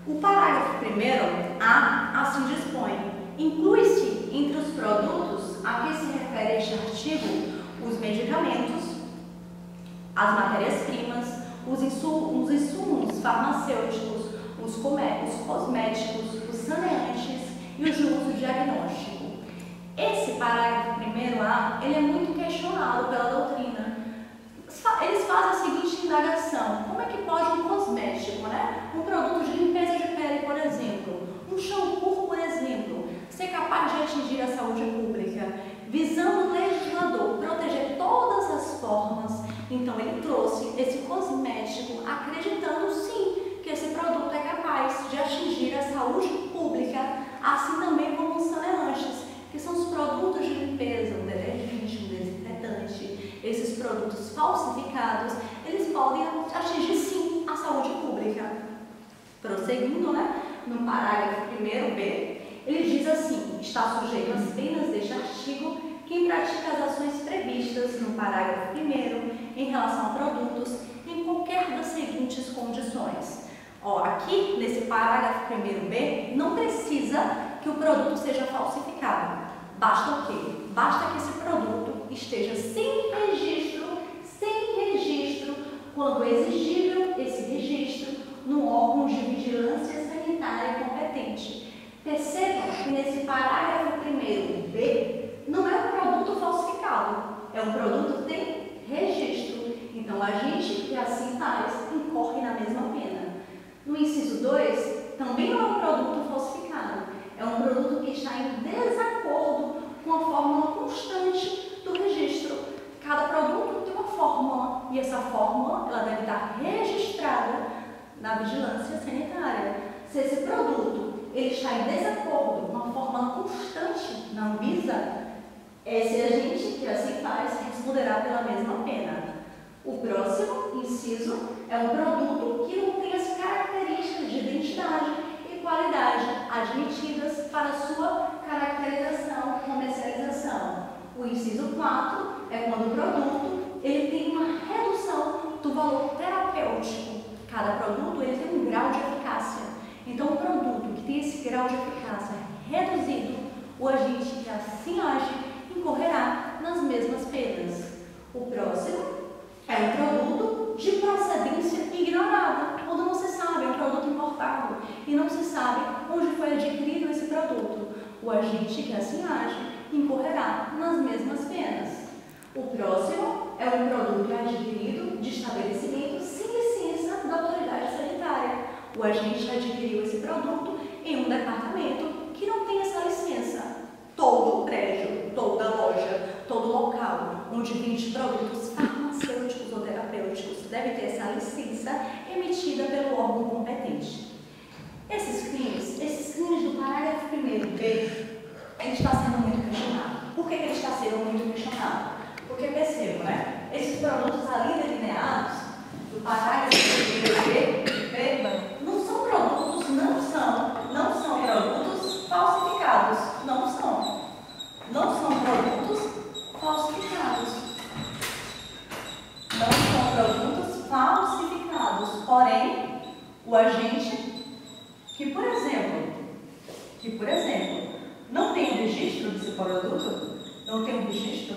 O parágrafo 1º, assim dispõe: inclui-se entre os produtos a que se refere este artigo os medicamentos, as matérias-primas, os insumos farmacêuticos, os cosméticos, os saneantes e os de uso diagnóstico. Esse parágrafo 1º-A, ele é muito questionado pela doutrina. Eles fazem a seguinte indagação: como é que pode um cosmético, um produto de limpeza de pele, por exemplo, um shampoo, por exemplo, ser capaz de atingir a saúde pública, visando o legislador proteger todas as formas? Então ele trouxe esse cosmético acreditando sim que esse produto é capaz de atingir a saúde pública, assim também como os saneantes, que são os produtos de limpeza, um detergente, um desinfetante. Esses produtos falsificados, eles podem atingir sim a saúde pública. Prosseguindo, no parágrafo 1º-B, ele diz assim: está sujeito às penas deste artigo quem pratica as ações previstas no parágrafo 1º em relação a produtos em qualquer das seguintes condições. Aqui, nesse parágrafo 1º-B, não precisa que o produto seja falsificado. Basta o quê? Basta que esse produto esteja sem registro, quando exigível esse registro, no órgão de vigilância sanitária competente. Percebam que nesse parágrafo 1º-B não é um produto falsificado, é um produto que tem registro. Então, a gente que assim faz incorre na mesma pena. No inciso 2, também não é um produto falsificado, é um produto que está em desacordo com a fórmula constante do registro. Cada produto tem uma fórmula e essa fórmula ela deve estar registrada na vigilância sanitária. Se esse produto ele está em desacordo com a fórmula constante na Anvisa, esse agente que assim faz responderá pela mesma pena. O próximo inciso é um produto que não tem as características de identidade e qualidade admitidas para sua caracterização e comercialização. O inciso 4 é quando o produto ele tem uma redução do valor terapêutico. Cada produto ele tem um grau de eficácia. Então, o produto que tem esse grau de eficácia reduzido, o agente que assim age incorrerá nas mesmas penas. O próximo é um produto de procedência ignorada, quando não se sabe, é um produto importado e não se sabe onde foi adquirido esse produto. O agente que assim age incorrerá nas mesmas penas. O próximo é um produto adquirido de estabelecimento sem licença da autoridade sanitária. O agente adquiriu esse produto em um departamento que não tem essa licença. Todo prédio, toda loja, todo local onde vende produtos farmacêuticos ou terapêuticos deve ter essa licença emitida pelo órgão competente. Esses crimes do parágrafo 1º-B, ele está sendo muito questionado. Por que ele está sendo muito questionado? Porque percebam, esses produtos ali delineados do parágrafo 1º-B, não são produtos, não são produtos falsificados, não são produtos falsificados, porém, o agente que, por exemplo, não tem o registro desse produto, não tem o registro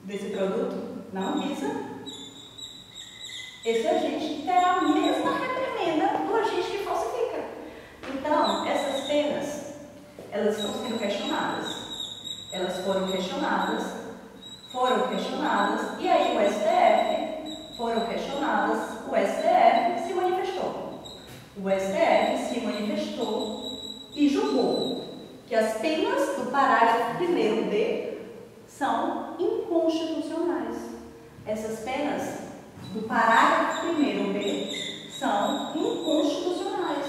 desse produto na Anvisa, esse agente terá a mesma reprimenda do agente que falsifica. Então, essas penas, elas estão sendo questionadas. Elas foram questionadas, e aí o STF se manifestou. O STF se manifestou e julgou que as penas do parágrafo 1º-B são inconstitucionais. Essas penas do parágrafo 1º-B são inconstitucionais.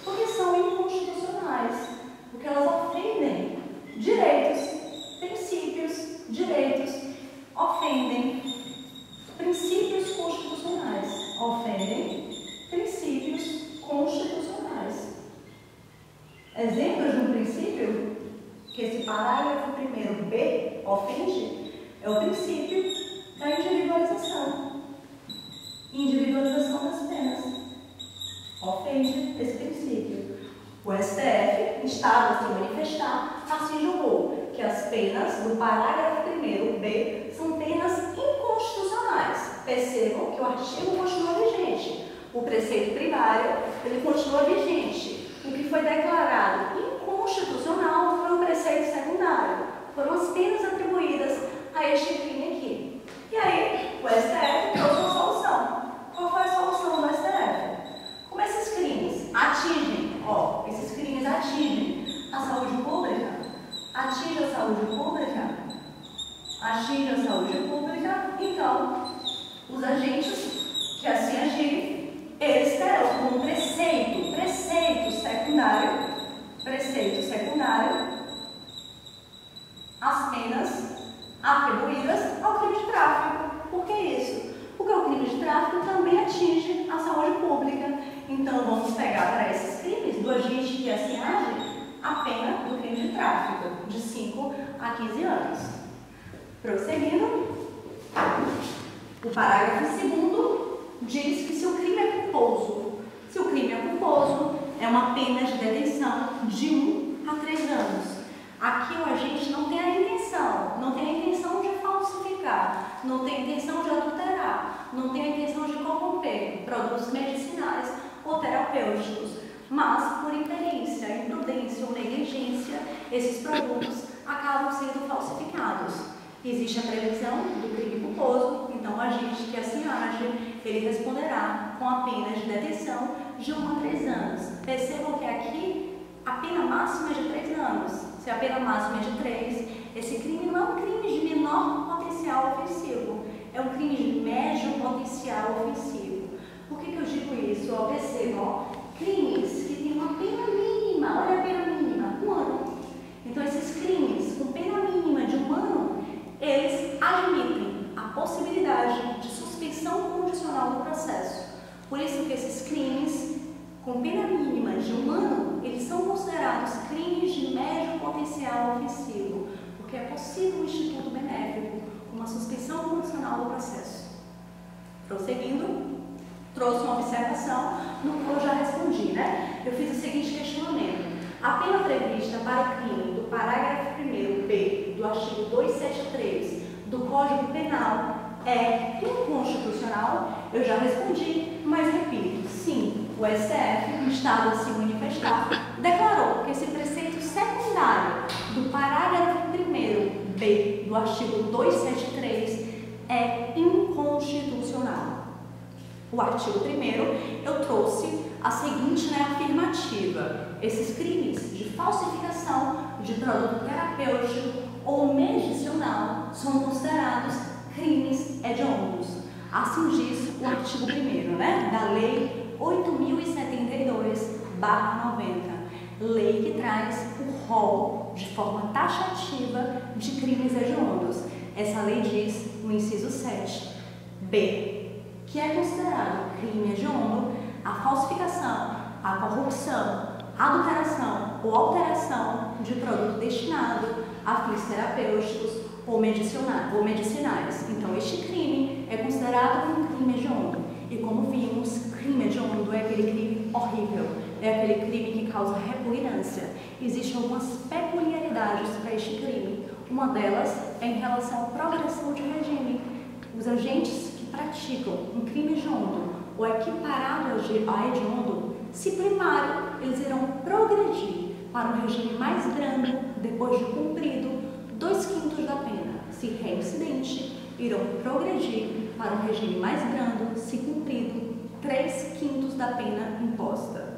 Por que são inconstitucionais? Porque elas ofendem direitos, ofendem princípios constitucionais. Exemplos de um princípio que esse parágrafo 1º-B ofende é o princípio da individualização das penas. O STF, instado a se manifestar, assim julgou que as penas do parágrafo 1º B são penas inconstitucionais. Percebam que o artigo continua vigente. O preceito primário, ele continua vigente. O que foi declarado inconstitucional foi o preceito secundário. Foram as penas atribuídas a este crime aqui. E aí, o STF trouxe uma solução. Qual foi a solução do STF? Como esses crimes atingem, esses crimes atingem a saúde pública, atinge a saúde pública, então, os agentes que assim agirem, eles terão como preceito secundário, as penas atribuídas ao crime de tráfico. Por que isso? Porque o crime de tráfico também atinge a saúde pública. Então, vamos pegar para esses crimes do agente que assim age a pena do crime de tráfico, de 5 a 15 anos. Prosseguindo, o parágrafo 2º diz que se o crime é culposo, é uma pena de detenção de 1 a 3 anos. Aqui o agente não tem a intenção de falsificar, não tem a intenção de adulterar, não tem a intenção de corromper produtos medicinais ou terapêuticos, mas por imperícia, imprudência ou negligência, esses produtos acabam sendo falsificados. Existe a previsão do crime culposo, então o agente que assim age, ele responderá com a pena de detenção de 1 a 3 anos. Percebam que aqui a pena máxima é de 3 anos. Se a pena máxima é de 3, esse crime não é um crime de menor potencial ofensivo, é um crime de médio potencial ofensivo. Por que eu digo isso? Percebam, crimes que têm uma pena mínima, olha a pena mínima, 1 ano. Então esses crimes com pena mínima de 1 ano, eles admitem a possibilidade de suspensão condicional do processo. Por isso que esses crimes com pena mínima de 1 ano, eles são considerados crimes de médio potencial ofensivo, porque é possível um instituto benéfico, uma suspensão condicional do processo. Prosseguindo, trouxe uma observação no qual eu já respondi, né? Eu fiz o seguinte questionamento. A pena prevista para o crime do parágrafo 1º B do artigo 273 do Código Penal é inconstitucional? Eu já respondi, mas repito, sim, o STF, instado a se manifestar, declarou que esse preceito secundário do parágrafo 1º B do artigo 273 é inconstitucional. O artigo 1º, eu trouxe a seguinte afirmativa. Esses crimes de falsificação de produto terapêutico ou medicinal são considerados crimes hediondos. Assim diz o artigo 1º, da Lei 8.072/90, lei que traz o rol de forma taxativa de crimes hediondos. Essa lei diz no inciso 7b, que é considerado crime hediondo a falsificação, a corrupção, adulteração ou alteração de produto destinado a fins terapêuticos ou medicinais. Então, este crime é considerado um crime hediondo. E como vimos, crime hediondo é aquele crime horrível, é aquele crime que causa repugnância. Existem algumas peculiaridades para este crime. Uma delas é em relação à progressão de regime. Os agentes que praticam um crime hediondo ou equiparado a hediondo, se primário, eles irão progredir para um regime mais brando depois de cumprido 2/5 da pena. Se reincidente, irão progredir para um regime mais brando se cumprido 3/5 da pena imposta.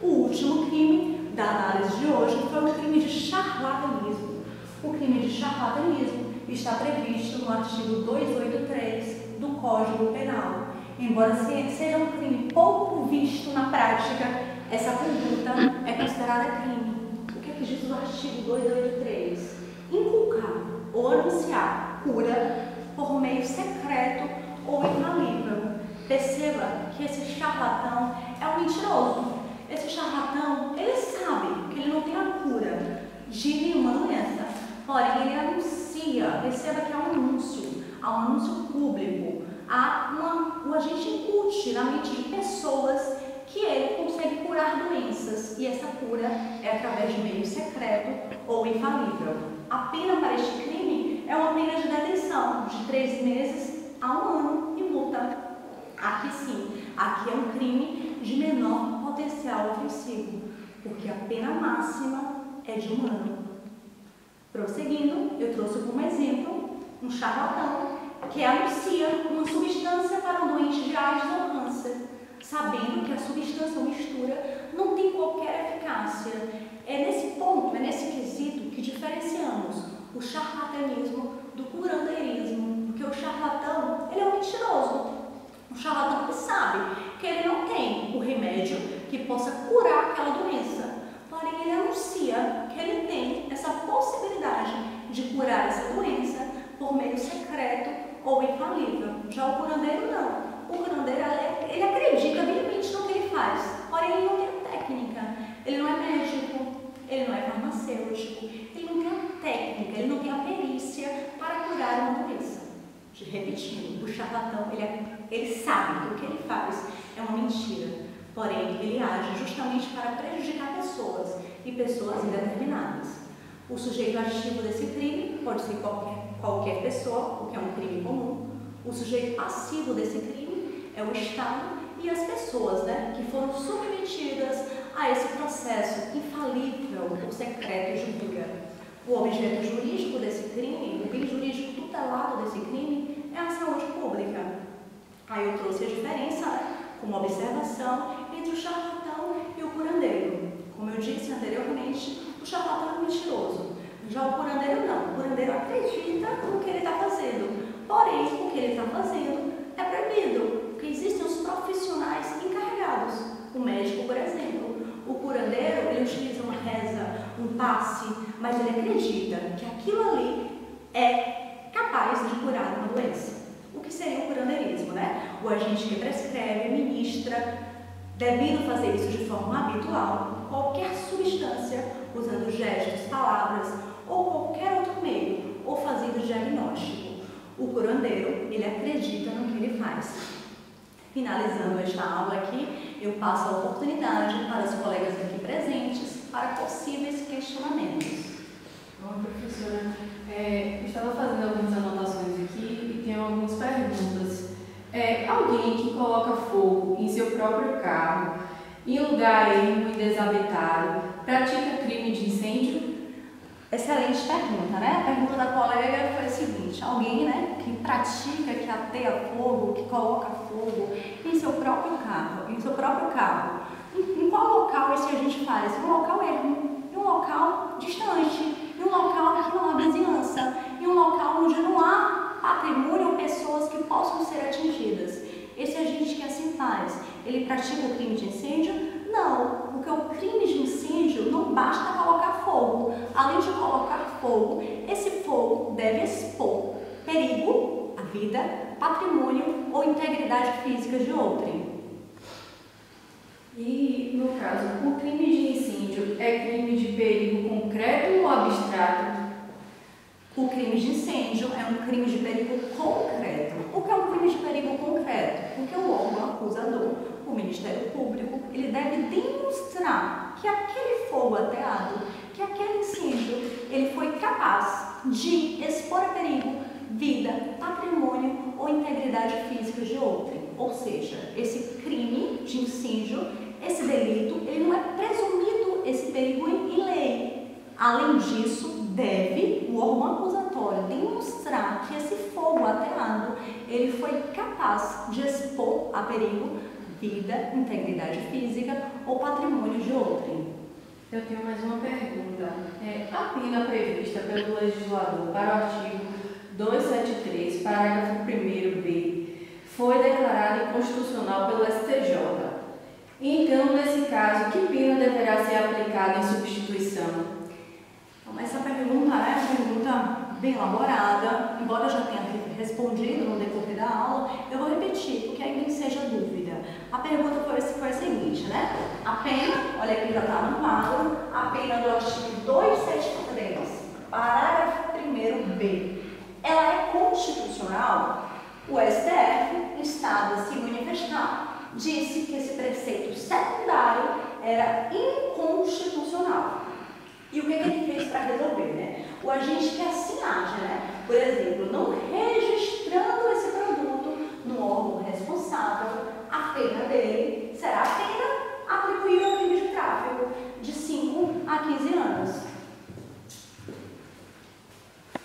O último crime da análise de hoje foi o crime de charlatanismo. O crime de charlatanismo está previsto no artigo 283 do Código Penal. Embora seja um crime pouco visto na prática, essa conduta é considerada crime. O que é que diz o artigo 283? Inculcar ou anunciar cura por meio secreto ou infalível. Perceba que esse charlatão é um mentiroso. Esse charlatão, ele sabe que ele não tem a cura de nenhuma doença, porém ele anuncia. Perceba que há um anúncio público, o agente incute na mente de pessoas que ele consegue curar doenças, e através de meio secreto ou infalível. A pena para este crime é uma pena de detenção de 3 meses a 1 ano e multa. Aqui sim, aqui é um crime de menor potencial ofensivo, porque a pena máxima é de 1 ano. Prosseguindo, eu trouxe como exemplo um charlatão que anuncia uma substância para um doente de AIDS ou câncer, sabendo que a substância ou mistura não tem qualquer eficácia. É nesse ponto, é nesse quesito que diferenciamos o charlatanismo do curandeirismo, porque o charlatão, ele é um mentiroso. Um charlatão que sabe que ele não tem o remédio que possa curar aquela doença, porém ele anuncia que ele tem essa possibilidade de curar essa doença por meio secreto ou infalível. Já o curandeiro não. O curandeiro, ele acredita veemente no que ele faz, porém ele não tem a técnica. Ele não é médico, ele não é farmacêutico, ele não tem a técnica, ele não tem a perícia para curar uma doença. Repetindo, o charlatão, ele sabe que o que ele faz é uma mentira, porém ele age justamente para prejudicar pessoas e pessoas indeterminadas. O sujeito ativo desse crime pode ser qualquer pessoa, porque é um crime comum. O sujeito passivo desse crime é o Estado e as pessoas, que foram submetidas a esse processo infalível por secreto e jurídico. O objeto jurídico desse crime, o bem jurídico tutelado desse crime, é a saúde pública. Aí eu trouxe a diferença, como observação, entre o charlatão e o curandeiro. Como eu disse anteriormente, o charlatão é mentiroso. Já o curandeiro não. O curandeiro acredita no que ele está fazendo. Porém, o que ele está fazendo é proibido, porque existem os profissionais encarregados. O médico, por exemplo. O curandeiro, ele utiliza uma reza, um passe, mas ele acredita que aquilo ali é capaz de curar uma doença. O que seria o curandeirismo, O agente que prescreve, ministra, devendo fazer isso de forma habitual, qualquer substância, usando gestos, palavras ou qualquer outro meio, ou fazendo diagnóstico. O curandeiro, ele acredita no que ele faz. Finalizando esta aula aqui, eu passo a oportunidade para os colegas aqui presentes para possíveis questionamentos. Bom, professora, eu estava fazendo algumas anotações aqui e tenho algumas perguntas. Alguém que coloca fogo em seu próprio carro, em lugar ermo e desabitado, pratica crime de incêndio? Excelente pergunta, A pergunta da colega foi a seguinte: alguém, que pratica, que ateia fogo, que coloca fogo em seu próprio carro, em qual local esse agente faz? Em um local ermo, em um local distante, em um local que não há vizinhança, em um local onde não há patrimônio ou pessoas que possam ser atingidas. Esse agente que assim faz, ele pratica o crime de incêndio? Não, porque o crime de incêndio não basta colocar fogo. Além de colocar fogo, esse fogo deve expor perigo à vida, patrimônio ou integridade física de outrem. E, no caso, o crime de incêndio é crime de perigo concreto ou abstrato? O crime de incêndio é um crime de perigo concreto. O que é um crime de perigo concreto? Porque o órgão acusador, o Ministério Público, ele deve demonstrar que aquele fogo ateado, que aquele incêndio, ele foi capaz de expor a perigo vida, patrimônio ou integridade física de outrem. Ou seja, esse crime de incêndio, esse delito, ele não é presumido esse perigo em lei. Além disso, deve o órgão acusatório demonstrar que esse fogo ateado, ele foi capaz de expor a perigo vida, integridade física ou patrimônio de outrem. Eu tenho mais uma pergunta. A pena prevista pelo legislador para o artigo 273, parágrafo 1º-b, foi declarada inconstitucional pelo STJ. Então, nesse caso, que pena deverá ser aplicada em substituição? Essa pergunta é uma pergunta bem elaborada, embora eu já tenha respondido no decorrer da aula, eu vou repetir, porque ainda seja dúvida. A pergunta foi a seguinte, A pena, olha aqui, já está no quadro, a pena do artigo 273, parágrafo 1º-b, ela é constitucional? O STF, em estado a se manifestar, disse que esse preceito secundário era inconstitucional. E o que ele fez para resolver, né? O agente que assim age, né? Por exemplo, não registrando esse produto no órgão responsável, a pena dele será a pena atribuída ao crime de tráfico, de 5 a 15 anos.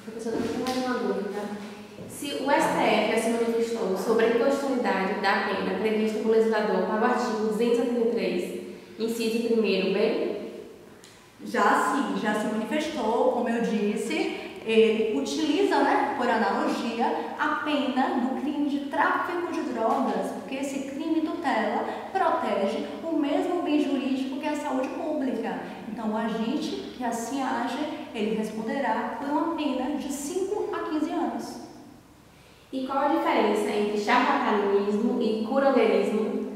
Professora, eu tenho mais uma dúvida. Se o STF se manifestou sobre a inconstitucionalidade da pena prevista pelo legislador para o artigo 273, inciso 1º-B? Já sim, já se manifestou, como eu disse, ele utiliza, né, por analogia, a pena do crime de tráfico de drogas, porque esse crime tutela protege o mesmo bem jurídico que a saúde pública. Então, o agente que assim age, ele responderá por uma pena de 5 a 15 anos. E qual a diferença entre charlatanismo e curandeirismo?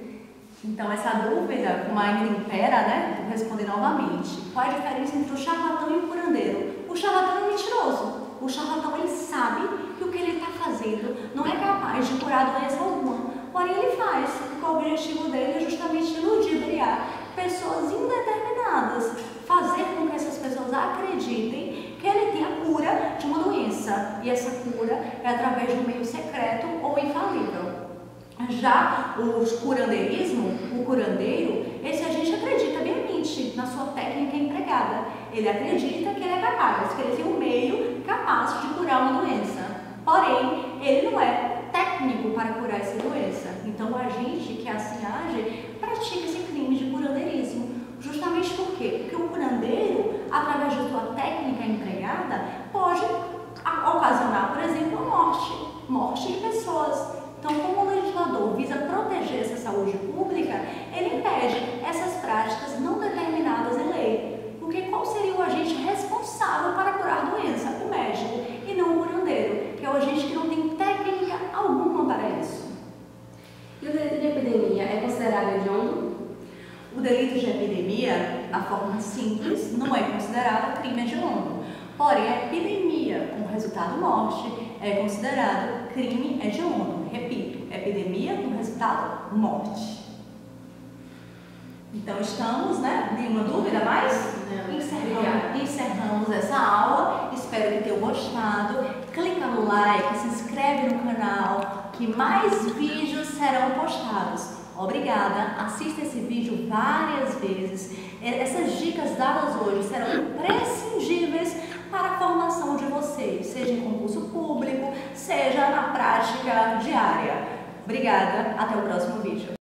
Então, essa dúvida, como ainda impera, né, vou responder novamente. Qual a diferença entre o charlatão e o curandeiro? O charlatão é mentiroso. O charlatão, ele sabe que o que ele está fazendo não é capaz de curar doença alguma. Porém, ele faz, porque o objetivo dele é justamente ludibriar pessoas indeterminadas, fazer com que essas pessoas acreditem que ele tem a cura de uma doença. E essa cura é através de um meio secreto ou infalível. Já o curandeirismo, o curandeiro, esse agente acredita veemente na sua técnica empregada. Ele acredita que ele é capaz, que ele tem um meio capaz de curar uma doença. Porém, ele não é técnico para curar essa doença. Então, o agente que assim age pratica esse crime de curandeirismo. Justamente por quê? Porque o curandeiro, através de sua técnica empregada, pode ocasionar, por exemplo, a morte de pessoas. Então, como o legislador visa proteger essa saúde pública, ele impede essas práticas não determinadas em lei. Porque qual seria o agente responsável para curar a doença? O médico, e não o curandeiro, que é o agente que não tem técnica alguma para isso. E o delito de epidemia é considerado hediondo? O delito de epidemia, a forma simples, não é considerado crime hediondo. Porém, a epidemia com resultado morte é considerado crime hediondo. Repito, epidemia com resultado morte. Então, estamos, né? Nenhuma dúvida mais? Encerramos essa aula. Espero que tenham gostado. Clica no like, se inscreve no canal, que mais vídeos serão postados. Obrigada, assista esse vídeo várias vezes. Essas dicas dadas hoje serão imprescindíveis para a formação de vocês, seja em concurso público, seja na prática diária. Obrigada, até o próximo vídeo.